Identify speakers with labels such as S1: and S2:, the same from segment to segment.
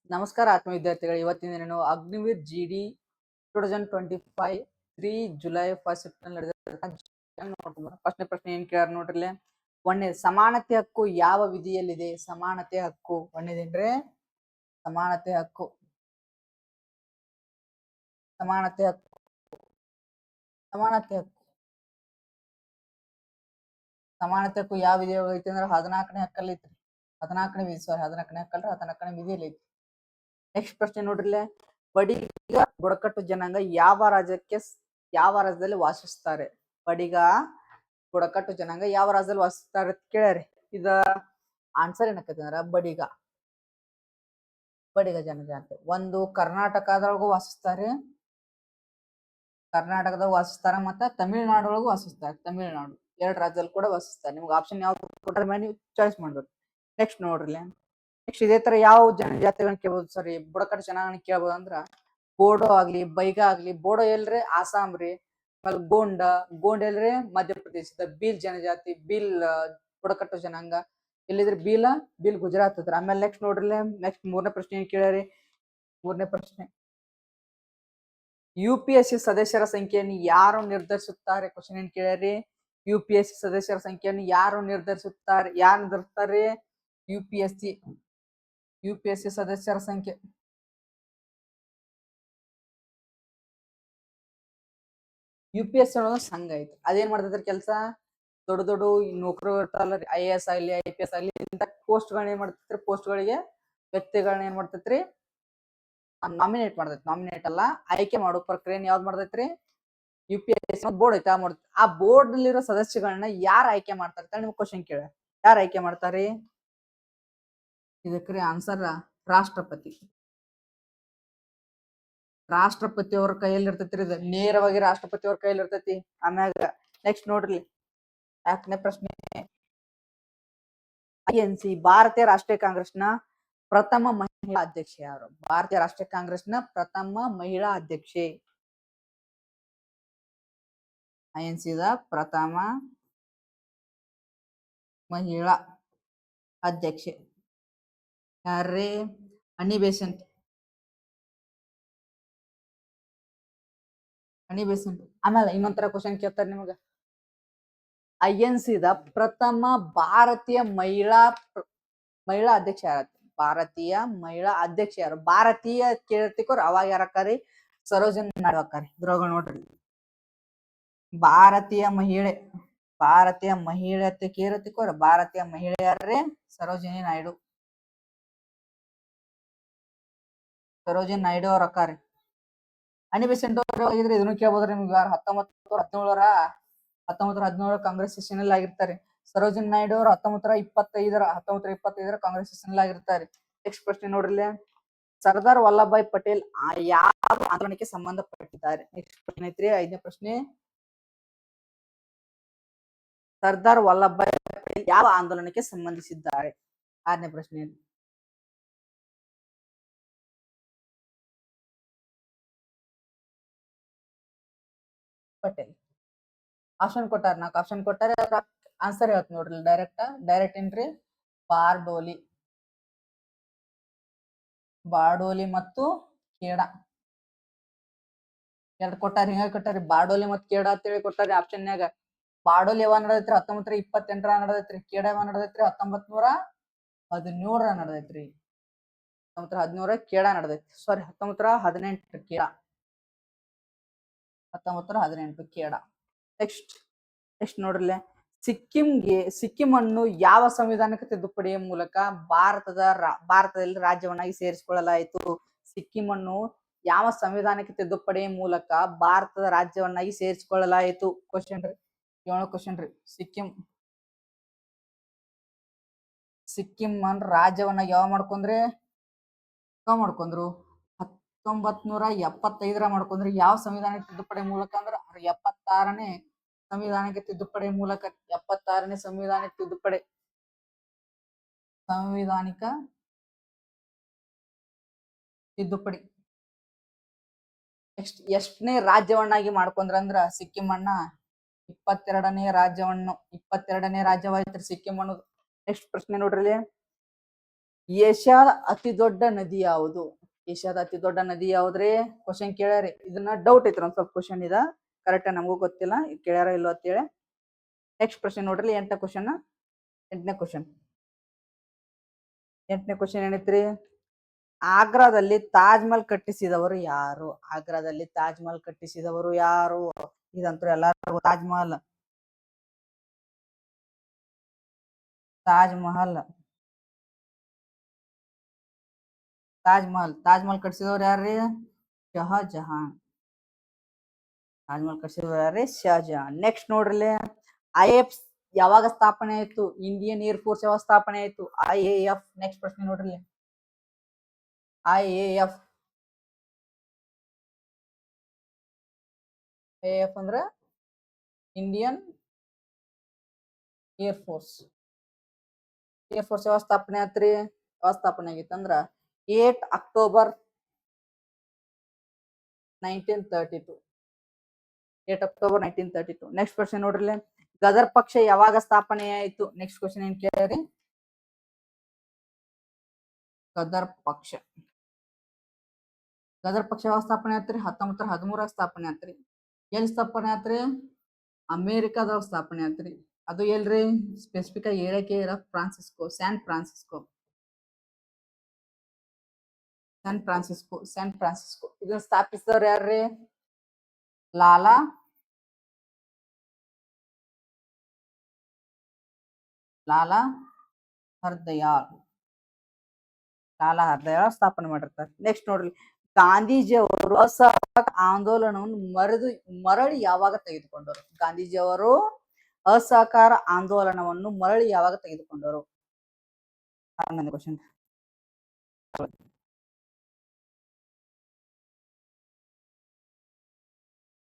S1: ನಮಸ್ಕಾರ ಆತ್ಮ ವಿದ್ಯಾರ್ಥಿಗಳು. ಇವತ್ತಿನ ದಿನ ಅಗ್ನಿವೀರ್ ಜಿಡಿ 2025 3 ಜುಲೈ 1 ನಡೆದ ಪ್ರಶ್ನೆ ಏನ್ ಕೇಳಾರ ನೋಡ್ರಿ. ಒಂದೇ ಸಮಾನತೆ ಹಕ್ಕು ಯಾವ ವಿಧಿಯಲ್ಲಿದೆ? ಸಮಾನತೆ ಹಕ್ಕು ಒಂದೇದೇನ್ರಿ? ಸಮಾನತೆ ಹಕ್ಕು ಸಮಾನತೆ ಹಕ್ಕು ಸಮಾನತೆ ಹಕ್ಕು ಸಮಾನತೆ ಹಕ್ಕು ಯಾವ ವಿಧಿ ಐತಿ ಅಂದ್ರೆ 14ನೇ ಹಕ್ಕಲ್ಲಿ ಐತ್ರಿ. 14ನೇ ವಿಧಿ, ಸಾರಿ 14ನೇ ಹಕ್ಕಲ್ರಿ, 14ನೇ ವಿಧಿಯಲ್ಲಿ ಐತಿ. ನೆಕ್ಸ್ಟ್ ಪ್ರಶ್ನೆ ನೋಡ್ರಿ. ಬಡಿಗ ಬುಡಕಟ್ಟು ಜನಾಂಗ ಯಾವ ರಾಜ್ಯದಲ್ಲಿ ವಾಸಿಸ್ತಾರೆ? ಬಡಿಗ ಬುಡಕಟ್ಟು ಜನಾಂಗ ಯಾವ ರಾಜ್ಯದಲ್ಲಿ ವಾಸಿಸ್ತಾರೆ ಅಂತ ಕೇಳ್ಯಾರಿ. ಇದ ಆನ್ಸರ್ ಏನಕ್ಕೈತಿ ಅಂದ್ರ ಬಡಿಗ ಜನಜಾತಿ ಒಂದು ಕರ್ನಾಟಕದೊಳಗೂ ವಾಸಿಸ್ತಾರೆ, ಕರ್ನಾಟಕದಾಗ ವಾಸಿಸ್ತಾರ, ಮತ್ತೆ ತಮಿಳುನಾಡೊಳಗೂ ವಾಸಿಸ್ತಾರೆ. ತಮಿಳುನಾಡು ಎರಡು ರಾಜ್ಯದಲ್ಲಿ ಕೂಡ ವಾಸಿಸ್ತಾರೆ. ನಿಮ್ಗೆ ಆಪ್ಷನ್ ಯಾವ್ದು ಕೊಟ್ಟಾರ ನೀವು ಚಾಯ್ಸ್ ಮಾಡ್ಬೇಕು. ನೆಕ್ಸ್ಟ್ ನೋಡ್ರಿ. ನೆಕ್ಸ್ಟ್ ಇದೇ ತರ ಯಾವ ಜನಜಾತಿಗಳನ್ನ ಕೇಳ್ಬೋದು? ಸರಿ, ಬುಡಕಟ್ಟು ಜನಾಂಗನ ಕೇಳ್ಬೋದು ಅಂದ್ರ ಬೋಡೋ ಆಗ್ಲಿ, ಬೈಗ ಆಗ್ಲಿ. ಬೋಡೋ ಎಲ್ರಿ? ಆಸಾಮ್ ರೀ. ಆಮೇಲೆ ಗೋಂಡ್ ಎಲ್ರಿ? ಮಧ್ಯಪ್ರದೇಶದ. ಬೀಲ್ ಜನಜಾತಿ, ಬೀಲ್ ಬುಡಕಟ್ಟು ಜನಾಂಗ ಎಲ್ಲಿದ್ರಿ? ಬೀಲ್ ಗುಜರಾತ್ ಹತ್ರ. ಆಮೇಲೆ ನೆಕ್ಸ್ಟ್ ನೋಡ್ರಿ. ನೆಕ್ಸ್ಟ್ ಮೂರನೇ ಪ್ರಶ್ನೆ ಏನ್ ಕೇಳ್ಯಾರಿ? ಮೂರನೇ ಪ್ರಶ್ನೆ, UPSC ಸದಸ್ಯರ ಸಂಖ್ಯೆಯನ್ನು ಯಾರು ನಿರ್ಧರಿಸುತ್ತಾರೆ? ಕ್ವಶನ್ ಏನ್ ಕೇಳ್ಯಾರಿ? UPSC ಸದಸ್ಯರ ಸಂಖ್ಯೆಯನ್ನು ಯಾರು ನಿರ್ಧರಿಸ್ತಾರೆ? UPSC ಸದಸ್ಯರ ಸಂಖ್ಯೆ UPSC ಅನ್ನೋದು ಸಂಘ ಐತಿ. ಅದೇನ್ ಮಾಡ್ತೈತ್ರಿ ಕೆಲಸ? ದೊಡ್ಡ ನೌಕರು ಇರ್ತಾರಲ್ಲ, IAS ಆಗಲಿ, IPS ಆಗಲಿ, ಇಂಥ ಪೋಸ್ಟ್ಗಳನ್ನ ಏನ್ ಮಾಡ್ತೈತ್ರಿ? ಪೋಸ್ಟ್ಗಳಿಗೆ ವ್ಯಕ್ತಿಗಳನ್ನ ಏನ್ ಮಾಡ್ತೈತ್ರಿ? ನಾಮಿನೇಟ್ ಮಾಡ್ತೈತಿ. ನಾಮಿನೇಟ್ ಅಲ್ಲ, ಆಯ್ಕೆ ಮಾಡೋ ಪ್ರಕ್ರಿಯೆ ಯಾವ್ದು ಮಾಡ್ತೈತ್ರಿ? UPSC ಬೋರ್ಡ್ ಐತಿ, ಆ ಬೋರ್ಡ್ ನಲ್ಲಿರೋ ಸದಸ್ಯಗಳನ್ನ ಯಾರು ಆಯ್ಕೆ ಮಾಡ್ತಾರೆ? ನಿಮ್ಗೆ ಕ್ವಶನ್ ಕೇಳ, ಯಾರು ಆಯ್ಕೆ ಮಾಡ್ತಾರಿ? ಇದಕ್ರಿ ಆನ್ಸರ್ ರಾಷ್ಟ್ರಪತಿ. ರಾಷ್ಟ್ರಪತಿ ಅವ್ರ ಕೈಯಲ್ಲಿ ಇರ್ತೈತ್ರಿ ಇದು, ನೇರವಾಗಿ ರಾಷ್ಟ್ರಪತಿ ಅವ್ರ ಕೈಯಲ್ಲಿ ಇರ್ತೈತಿ. ಆಮ್ಯಾಗ ನೆಕ್ಸ್ಟ್ ನೋಡ್ರಿ, 4ನೇ ಪ್ರಶ್ನೆ, INC ಭಾರತೀಯ ರಾಷ್ಟ್ರೀಯ ಕಾಂಗ್ರೆಸ್ನ ಪ್ರಥಮ ಮಹಿಳಾ ಅಧ್ಯಕ್ಷೆ ಯಾರು? ಭಾರತೀಯ ರಾಷ್ಟ್ರೀಯ ಕಾಂಗ್ರೆಸ್ನ ಪ್ರಥಮ ಮಹಿಳಾ ಅಧ್ಯಕ್ಷೆ, INC ದ ಪ್ರಥಮ ಮಹಿಳಾ ಅಧ್ಯಕ್ಷೆ ಯಾರ್ರಿ? ಅನಿ ಬೆಸೆಂಟ್. ಆಮೇಲೆ ಇನ್ನೊಂಥರ ಕ್ವಶನ್ ಕೇಳ್ತಾರೆ ನಿಮಗ. INC ದ ಪ್ರಥಮ ಭಾರತೀಯ ಮಹಿಳಾ ಅಧ್ಯಕ್ಷ ಯಾರು? ಭಾರತೀಯ ಮಹಿಳಾ ಅಧ್ಯಕ್ಷ ಯಾರು? ಭಾರತೀಯ ಕೇಳ್ತಿಕೋರ್ ಅವಾಗ ಯಾರಕ್ಕಾರಿ? ಸರೋಜಿನಿ ನಾಯ್ಡು ಅಕ್ಕಾರಿ. ಇದ್ರೊಳಗ ನೋಡ್ರಿ, ಭಾರತೀಯ ಮಹಿಳೆ ಅಂತ ಕೇಳ್ತಿಕೋರ್ ಭಾರತೀಯ ಮಹಿಳೆ ಯಾರ್ರಿ? ಸರೋಜಿನಿ ನಾಯ್ಡು ಅವ್ರ ಅಕ್ಕಾರಿ. ಅನಿ ಬೆಸೆಂಟ್ ಅವ್ರು ಆಗಿದ್ರೆ ಇದನ್ನು ಕೇಳ್ಬೋದ್ರಿ ನಿಮ್ಗೆ. 1917 ಕಾಂಗ್ರೆಸ್ ಸೆಷನ್ ಆಗಿರ್ತಾರೆ. ಸರೋಜಿನಿ ನಾಯ್ಡು ಅವರು 1925 ಕಾಂಗ್ರೆಸ್ ಸೆಷನ್ ಆಗಿರ್ತಾರೆ. ನೆಕ್ಸ್ಟ್ ಪ್ರಶ್ನೆ ನೋಡ್ರಿ. ಸರ್ದಾರ್ ವಲ್ಲಭಾಯ್ ಪಟೇಲ್ ಯಾವ ಆಂದೋಲನಕ್ಕೆ ಸಂಬಂಧಪಟ್ಟಿದ್ದಾರೆ? ನೆಕ್ಸ್ಟ್ ಪ್ರಶ್ನೆ ಐತ್ರಿ, 5ನೇ ಪ್ರಶ್ನೆ. ಸರ್ದಾರ್ ವಲ್ಲಭಾಯ್ ಪಟೇಲ್ ಯಾವ ಆಂದೋಲನಕ್ಕೆ ಸಂಬಂಧಿಸಿದ್ದಾರೆ? 6ನೇ ಪ್ರಶ್ನೆ. ಪಟೇಲ್. ಆಪ್ಷನ್ ಕೊಟ್ಟಾರ, 4 ಆಪ್ಷನ್ ಕೊಟ್ಟಾರೆ. ಆನ್ಸರ್ ಹೇಳ್ತ ನೋಡ್ರಿ, ಡೈರೆಕ್ಟ್ ಏನ್ರಿ? ಬಾರ್ಡೋಲಿ ಮತ್ತು ಖೇಡಾ ಎರಡು ಕೊಟ್ಟಾರ. ಹಿಂಗಾಗಿ ಕೊಟ್ಟಾರಿ, ಬಾರ್ಡೋಲಿ ಮತ್ತು ಖೇಡಾ ಅಂತೇಳಿ ಕೊಟ್ಟಾರಿ ಆಪ್ಷನ್ಯಾಗ. ಬಾರ್ಡೋಲಿ ಯಾವಾಗ ನಡೆದೈತ್ರಿ? 1928 ನಡೆದೈತ್ರಿ. ಖೇಡಾ ಯಾವಾಗ ನಡೆದೈತ್ರಿ? 1917 ನಡೆದೈತ್ರಿ. 1917 ಖೇಡಾ ನಡೆದೈತಿ. ಸಾರಿ, 1918 ಖೇಡಾ. 1918 ಖೇಡಾ. ನೆಕ್ಸ್ಟ್ ನೋಡ್ರಿ. ಸಿಕ್ಕಿಂ ಅನ್ನು ಯಾವ ಸಂವಿಧಾನಕ್ಕೆ ತಿದ್ದುಪಡಿಯ ಮೂಲಕ ಭಾರತದಲ್ಲಿ ರಾಜ್ಯವನ್ನಾಗಿ ಸೇರಿಸಿಕೊಳ್ಳಲಾಯಿತು? ಸಿಕ್ಕಿಂ ಅನ್ನು ಯಾವ ಸಂವಿಧಾನಕ್ಕೆ ತಿದ್ದುಪಡಿಯ ಮೂಲಕ ಭಾರತದ ರಾಜ್ಯವನ್ನಾಗಿ ಸೇರಿಸಿಕೊಳ್ಳಲಾಯಿತು? ಕ್ವಶನ್ ರೀ, 7ನೇ ಕ್ವಶನ್ ರೀ. ಸಿಕ್ಕಿಂ ಅನ್ನ ರಾಜ್ಯವನ್ನಾಗಿ ಯಾವ ಮಾಡ್ಕೊಂಡ್ರು? 1975 ಮಾಡ್ಕೊಂಡ್ರಿ. ಯಾವ ಸಂವಿಧಾನಕ್ಕೆ ತಿದ್ದುಪಡಿ ಮೂಲಕ ಅಂದ್ರೆ 76ನೇ ಸಂವಿಧಾನಕ್ಕೆ ತಿದ್ದುಪಡಿ ಮೂಲಕ. 76ನೇ ಸಂವಿಧಾನಕ್ಕೆ ತಿದ್ದುಪಡಿ. ನೆಕ್ಸ್ಟ್ ಎಷ್ಟನೇ ರಾಜ್ಯವನ್ನಾಗಿ ಮಾಡ್ಕೊಂಡ್ರಂದ್ರ ಸಿಕ್ಕಿಂ ಅನ್ನ? 22ನೇ ರಾಜ್ಯವಾಯ್ತ್ರಿ ಸಿಕ್ಕಿಂ ಅನ್ನೋದು. ನೆಕ್ಸ್ಟ್ ಪ್ರಶ್ನೆ ನೋಡ್ರಿ. ಏಷ್ಯಾದ ಅತಿ ದೊಡ್ಡ ನದಿ ಯಾವುದು? ಏಷ್ಯಾದ ಅತಿ ದೊಡ್ಡ ನದಿ ಯಾವ್ದ್ರಿ? ಕ್ವಶನ್ ಕೇಳ್ಯಾರಿ. ಇದನ್ನ ಡೌಟ್ ಐತ್ರಿ ಒಂದ್ ಸ್ವಲ್ಪ ಕ್ವಶನ್ ಇದ ಕರೆಕ್ಟ್ ನಮಗೂ ಗೊತ್ತಿಲ್ಲ ಕೇಳ್ಯಾರ ಇಲ್ಲೋ ಅಂತೇಳಿ. ನೆಕ್ಸ್ಟ್ ಪ್ರಶ್ನೆ ನೋಡ್ರಿ, 8ನೇ ಕ್ವಶನ್. 8ನೇ ಕ್ವಶನ್. 8ನೇ ಕ್ವಶನ್ ಏನೈತ್ರಿ? ಆಗ್ರಾದಲ್ಲಿ ತಾಜ್ ಮಹಲ್ ಕಟ್ಟಿಸಿದವರು ಯಾರು? ಆಗ್ರಾದಲ್ಲಿ ತಾಜ್ ಮಹಲ್ ಕಟ್ಟಿಸಿದವರು ಯಾರು? ಇದಂತೂ ಎಲ್ಲಾರು ತಾಜ್ ಮಹಲ್. ತಾಜ್ ಮಹಲ್ ತಾಜ್ ಮಹಲ್ ತಾಜ್ ಮಹಲ್ ಕಟ್ಟಿಸಿದವ್ರು ಯಾರ್ರಿ? ಶಹಜಹಾನ್. ತಾಜ್ ಮಹಲ್ ಕಟ್ಟಿಸಿದವ್ರು ಯಾರ್ರಿ? ಶಹಜಹಾನ್. ನೆಕ್ಸ್ಟ್ ನೋಡ್ರಿ, IAF ಯಾವಾಗ ಸ್ಥಾಪನೆ ಆಯ್ತು? ಇಂಡಿಯನ್ ಏರ್ ಫೋರ್ಸ್ ಯಾವಾಗ ಸ್ಥಾಪನೆ ಆಯ್ತು? IAF. ನೆಕ್ಸ್ಟ್ ಪ್ರಶ್ನೆ ನೋಡ್ರಿ, IAF. IAF ಅಂದ್ರ Indian air force. Air force ಯಾವಾಗ ಸ್ಥಾಪನೆ ಆತ್ರಿ? ಯಾವಾಗ ಸ್ಥಾಪನೆ ಆಗಿತ್ತಂದ್ರ 8 ಅಕ್ಟೋಬರ್ 1932. 8 ಅಕ್ಟೋಬರ್ 1932. ನೆಕ್ಸ್ಟ್ ಕ್ವಶನ್ ನೋಡ್ರಿ, ಗದರ್ ಪಕ್ಷ ಯಾವಾಗ ಸ್ಥಾಪನೆ ಆಯ್ತು? ನೆಕ್ಸ್ಟ್ ಕ್ವಶನ್ ಏನ್ ಕೇಳ್ರಿ? ಗದರ್ ಪಕ್ಷ ಯಾವಾಗ ಸ್ಥಾಪನೆ ಆತ್ರಿ? 1913 ಸ್ಥಾಪನೆ ಆತ್ರಿ. ಎಲ್ಲಿ ಸ್ಥಾಪನೆ ಆತ್ರಿ? ಅಮೇರಿಕಾದಾಗ ಸ್ಥಾಪನೆ ಆತ್ರಿ. ಅದು ಎಲ್ರಿ? ಸ್ಪೆಸಿಫಿಕ್ ಆಗಿ ಹೇಳಕ್ಕೆ ಫ್ರಾನ್ಸಿಸ್ಕೋ, ಸ್ಯಾನ್ ಫ್ರಾನ್ಸಿಸ್ಕೋ. ಇದನ್ನ ಸ್ಥಾಪಿಸಿದವ್ರು ಯಾರ್ರಿ? ಲಾಲಾ ಹರ್ದಯಾಳ್ ಸ್ಥಾಪನೆ ಮಾಡಿರ್ತಾರೆ. ನೆಕ್ಸ್ಟ್ ನೋಡ್ರಿ, ಗಾಂಧೀಜಿ ಅವರು ಅಸಹಕಾರ ಆಂದೋಲನವನ್ನು ಮರಳಿ ಯಾವಾಗ ತೆಗೆದುಕೊಂಡರು? ಗಾಂಧೀಜಿ ಅವರು ಅಸಹಕಾರ ಆಂದೋಲನವನ್ನು ಮರಳಿ ಯಾವಾಗ ತೆಗೆದುಕೊಂಡರು? 11ನೇ ಕ್ವಶನ್.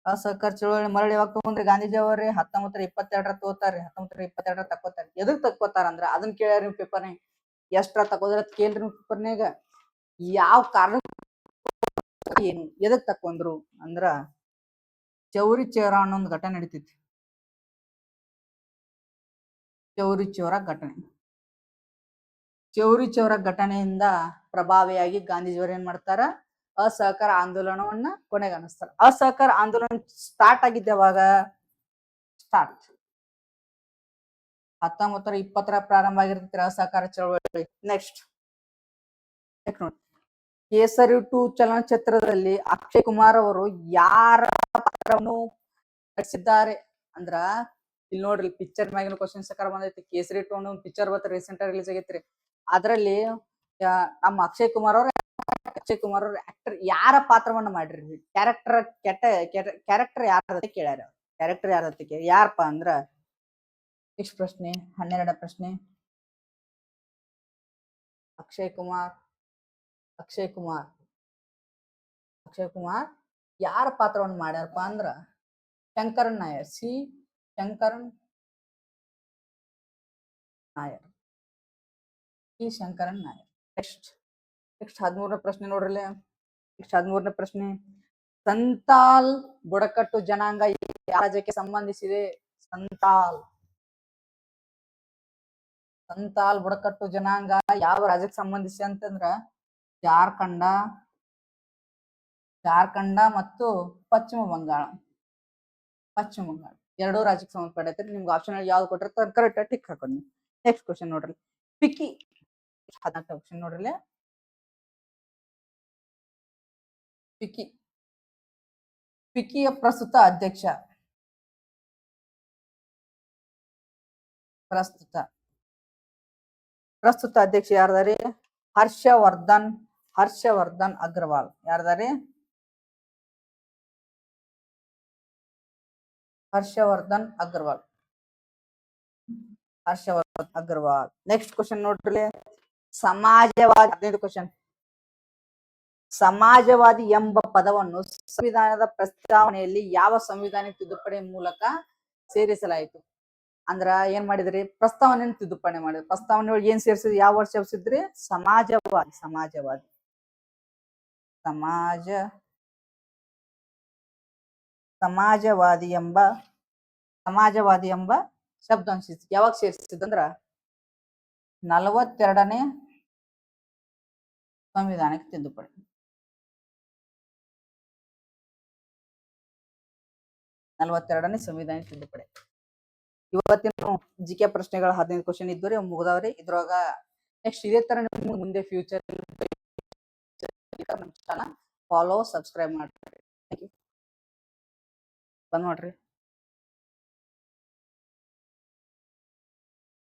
S1: ಅಸಹಕಾರ ಚಳವಳಿ ಮರಳಿ ಯಾವಾಗ ತಗೊಂಡ್ರಿ ಗಾಂಧೀಜಿ ಅವರೇ? 1922 ತಗೋತಾರ್ರಿ. 1922 ತಕೋತಾರ. ಎದಕ್ ತಕೋತಾರ ಅಂದ್ರ ಅದನ್ನ ಕೇಳ್ಯಾರ ನೀವು ಪೇಪರ್ನಾಗ. ಎಷ್ಟ್ರ ತಕೋದ್ರ ಕೇಳ್ರಿ ನೀವು ಪೇಪರ್ನಾಗ. ಯಾವ ಕಾರಣ ಏನು ಎದಕ್ ತಕೊಂಡ್ರು ಅಂದ್ರ ಚೌರಿ ಚೌರಾ ಅನ್ನೋ ಒಂದು ಘಟನೆ ನಡೀತೈತಿ. ಚೌರಿ ಚೌರಾ ಘಟನೆಯಿಂದ ಪ್ರಭಾವಿಯಾಗಿ ಗಾಂಧೀಜಿಯವರು ಏನ್ ಮಾಡ್ತಾರ? ಅಸಹಕಾರ ಆಂದೋಲನವನ್ನ ಕೊನೆಗಾಣಿಸ್ತಾರ. ಅಸಹಕಾರ ಆಂದೋಲನ ಸ್ಟಾರ್ಟ್ ಆಗಿದ್ದೆ ಯಾವಾಗ? 1920 ಪ್ರಾರಂಭ ಆಗಿರ್ತೈತಿ ಅಸಹಕಾರ ಚಳವಳಿ. ನೆಕ್ಸ್ಟ್ ನೋಡಿ, ಕೇಸರಿ 2 ಚಲನಚಿತ್ರದಲ್ಲಿ ಅಕ್ಷಯ್ ಕುಮಾರ್ ಅವರು ಯಾರ ಪಾತ್ರವನ್ನು ನಟಿಸಿದ್ದಾರೆ ಅಂದ್ರ ಇಲ್ಲಿ ನೋಡ್ರಿ, ಪಿಕ್ಚರ್ ಮ್ಯಾಗಿನ ಕ್ವಶನ್ ಸಕಾರ ಬಂದೈತಿ. ಕೇಸರಿ 2 ಅನ್ನೋ ಪಿಕ್ಚರ್ ಬತ್ತ ರೀಸೆಂಟ್ ಆಗಿ ರಿಲೀಸ್ ಆಗೈತ್ರಿ. ಅದರಲ್ಲಿ ನಮ್ಮ ಅಕ್ಷಯ್ ಕುಮಾರ್ ಅವ್ರ ಆಕ್ಟರ್ ಯಾರ ಪಾತ್ರವನ್ನ ಮಾಡಿರಿ? ಕ್ಯಾರೆಕ್ಟರ್ ಯಾರದತ್ತೆ ಕೇಳ್ಯಾರ. ಕ್ಯಾರೆಕ್ಟರ್ ಯಾರದತ್ತೆ ಯಾರಪ್ಪ ಅಂದ್ರ ನೆಕ್ಸ್ಟ್ ಪ್ರಶ್ನೆ, 12ನೇ ಪ್ರಶ್ನೆ. ಅಕ್ಷಯ್ ಕುಮಾರ್ ಯಾರ ಪಾತ್ರವನ್ನು ಮಾಡ್ಯಾರಪ್ಪ ಅಂದ್ರ ಶಂಕರನ್ ನಾಯರ್. ಶಂಕರನ್ ನಾಯರ್. ನೆಕ್ಸ್ಟ್ 13ನೇ ಪ್ರಶ್ನೆ ನೋಡ್ರಲ್ಲ. ನೆಕ್ಸ್ಟ್ 13ನೇ ಪ್ರಶ್ನೆ, ಸಂತಾಲ್ ಬುಡಕಟ್ಟು ಜನಾಂಗ ಯಾವ ರಾಜ್ಯಕ್ಕೆ ಸಂಬಂಧಿಸಿದೆ? ಸಂತಾಲ್ ಬುಡಕಟ್ಟು ಜನಾಂಗ ಯಾವ ರಾಜ್ಯಕ್ಕೆ ಸಂಬಂಧಿಸಿ ಅಂತಂದ್ರ ಜಾರ್ಖಂಡ ಮತ್ತು ಪಶ್ಚಿಮ ಬಂಗಾಳ. ಎರಡೂ ರಾಜ್ಯಕ್ಕೆ ಸಂಬಂಧಪಟ್ಟೈತೆ. ನಿಮ್ಗೆ ಆಪ್ಷನ್ ಯಾವ್ದು ಕೊಟ್ಟಿರ್ತಾರೆ ಕರೆಕ್ಟ್ ಟಿಕ್ ಹಾಕೊಂಡು. ನೆಕ್ಸ್ಟ್ ಕ್ವಶನ್ ನೋಡ್ರಿ, ಪಿಕಿ. 14ನೇ ಕ್ವಶನ್ ನೋಡ್ರಿ, ಪಿಕಿಯ ಪ್ರಸ್ತುತ ಅಧ್ಯಕ್ಷ ಯಾರ್ದಾರಿ? ಹರ್ಷವರ್ಧನ್ ಅಗ್ರವಾಲ್. ಯಾರ್ದಾರಿ? ಹರ್ಷವರ್ಧನ್ ಅಗ್ರವಾಲ್. ನೆಕ್ಸ್ಟ್ ಕ್ವಶನ್ ನೋಡ್ರಿ, ಸಮಾಜವಾದಿ. 15ನೇ ಕ್ವಶನ್, ಸಮಾಜವಾದಿ ಎಂಬ ಪದವನ್ನು ಸಂವಿಧಾನದ ಪ್ರಸ್ತಾವನೆಯಲ್ಲಿ ಯಾವ ಸಂವಿಧಾನಿಕ ತಿದ್ದುಪಡಿ ಮೂಲಕ ಸೇರಿಸಲಾಯಿತು? ಅಂದ್ರ ಏನ್ ಮಾಡಿದ್ರಿ? ಪ್ರಸ್ತಾವನೆ ತಿದ್ದುಪಡಿ ಮಾಡಿದ್ರಿ. ಪ್ರಸ್ತಾವನೆ ಒಳಗೆ ಏನ್ ಸೇರಿಸಿದ್ರಿ? ಯಾವ ವರ್ಷ ಸೇರಿಸಿದ್ರಿ? ಸಮಾಜವಾದಿ ಎಂಬ ಶಬ್ದ ಯಾವಾಗ ಸೇರಿಸಿದಂದ್ರ 42ನೇ ಸಂವಿಧಾನಕ್ಕೆ ತಿದ್ದುಪಡಿ. ನಲವತ್ತೆರಡನೇ ಸಂವಿಧಾನಕ್ಕೆ ತಿದ್ದುಪಡಿ. ಇವತ್ತಿನ ಜಿಕೆ ಪ್ರಶ್ನೆಗಳ 15 ಕ್ವಶನ್ ಇದ್ದರೆ ಮುಗಿದವ್ರಿ. ಇದ್ರೊಳಗ ನೆಕ್ಸ್ಟ್ ಇದೇ ತರ ನಿಮ್ಗೆ ಮುಂದೆ ಫ್ಯೂಚರ್ ಫಾಲೋ ಸಬ್ಸ್ಕ್ರೈಬ್ ಮಾಡ್ರಿ. ಬಂದ್ ಮಾಡ್ರಿ.